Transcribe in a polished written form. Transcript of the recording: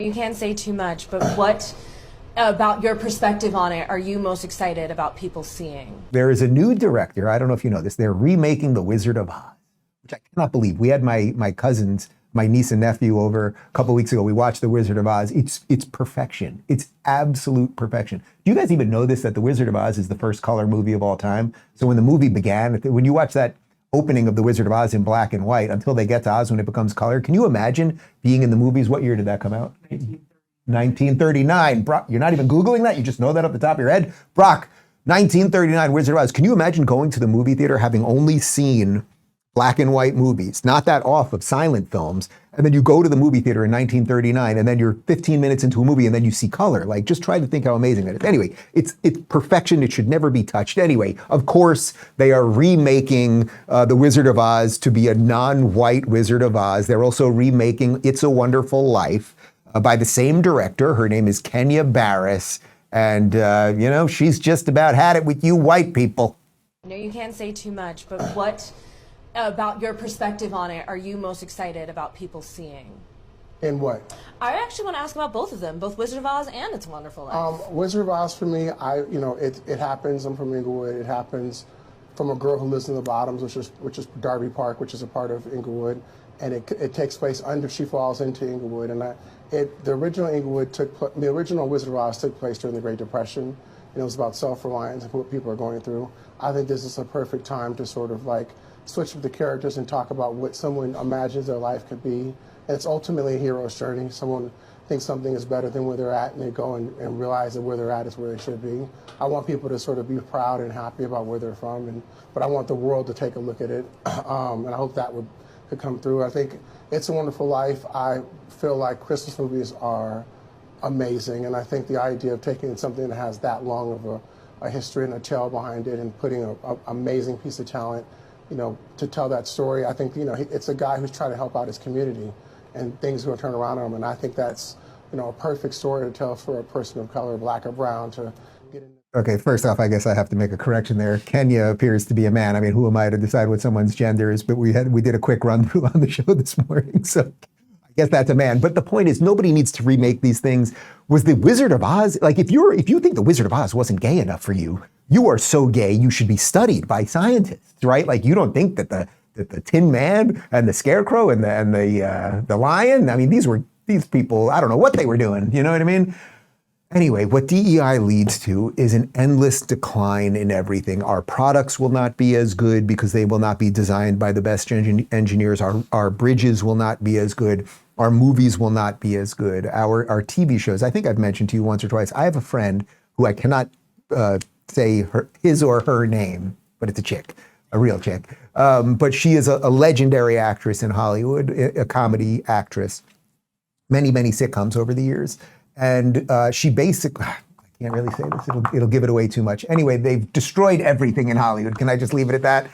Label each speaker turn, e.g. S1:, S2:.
S1: You can't say too much, but what about your perspective on it are you most excited about people seeing?
S2: There is a new director, I don't know if you know this, they're remaking The Wizard of Oz, which I cannot believe. We had my cousins, my niece and nephew over a couple of weeks ago. We watched The Wizard of Oz. It's perfection. It's absolute perfection. Do you guys even know this, that The Wizard of Oz is the first color movie of all time? So when the movie began, when you watch that opening of The Wizard of Oz in black and white until they get to Oz when it becomes color, can you imagine being in the movies? What year did that come out? 1939. Brock, you're not even Googling that? You just know that off the top of your head? Brock, 1939, Wizard of Oz. Can you imagine going to the movie theater having only seen black and white movies, not that off of silent films, and then you go to the movie theater in 1939 and then you're 15 minutes into a movie and then you see color? Like, just try to think how amazing that is. Anyway, it's perfection. It should never be touched. Anyway, of course, they are remaking The Wizard of Oz to be a non-white Wizard of Oz. They're also remaking It's a Wonderful Life by the same director. Her name is Kenya Barris. And, she's just about had it with you white people.
S1: I know you can't say too much, but what about your perspective on it are you most excited about people seeing?
S3: In what?
S1: I actually want to ask about both of them, both Wizard of Oz and It's a Wonderful Life.
S3: Wizard of Oz for me, it happens. I'm from Inglewood. It happens from a girl who lives in the Bottoms, which is Darby Park, which is a part of Inglewood, and it takes place under. She falls into Inglewood, and the original Wizard of Oz took place during the Great Depression. It was about self-reliance and what people are going through. I think this is a perfect time to sort of like switch up the characters and talk about what someone imagines their life could be. And it's ultimately a hero's journey. Someone thinks something is better than where they're at, and they go and realize that where they're at is where they should be. I want people to sort of be proud and happy about where they're from, but I want the world to take a look at it, and I hope that could come through. I think It's a Wonderful Life. I feel like Christmas movies are amazing, and I think the idea of taking something that has that long of a history and a tale behind it and putting an amazing piece of talent, to tell that story. I think, it's a guy who's trying to help out his community, and things are going to turn around on him. And I think that's, a perfect story to tell for a person of color, black or brown, to get in.
S2: Okay, first off, I guess I have to make a correction there. Kenya appears to be a man. I mean, who am I to decide what someone's gender is? But we did a quick run through on the show this morning, so I guess that's a man. But the point is, nobody needs to remake these things. Was the Wizard of Oz, like, if you think the Wizard of Oz wasn't gay enough for you, you are so gay you should be studied by scientists, right? Like, you don't think that the Tin Man and the Scarecrow and the Lion, I mean, these people, I don't know what they were doing. You know what I mean? Anyway, what DEI leads to is an endless decline in everything. Our products will not be as good because they will not be designed by the best engineers. Our bridges will not be as good. Our movies will not be as good. Our TV shows, I think I've mentioned to you once or twice, I have a friend who I cannot say his or her name, but it's a chick, a real chick. But she is a legendary actress in Hollywood, a comedy actress, many, many sitcoms over the years. And she basically, I can't really say this, it'll give it away too much. Anyway, they've destroyed everything in Hollywood. Can I just leave it at that?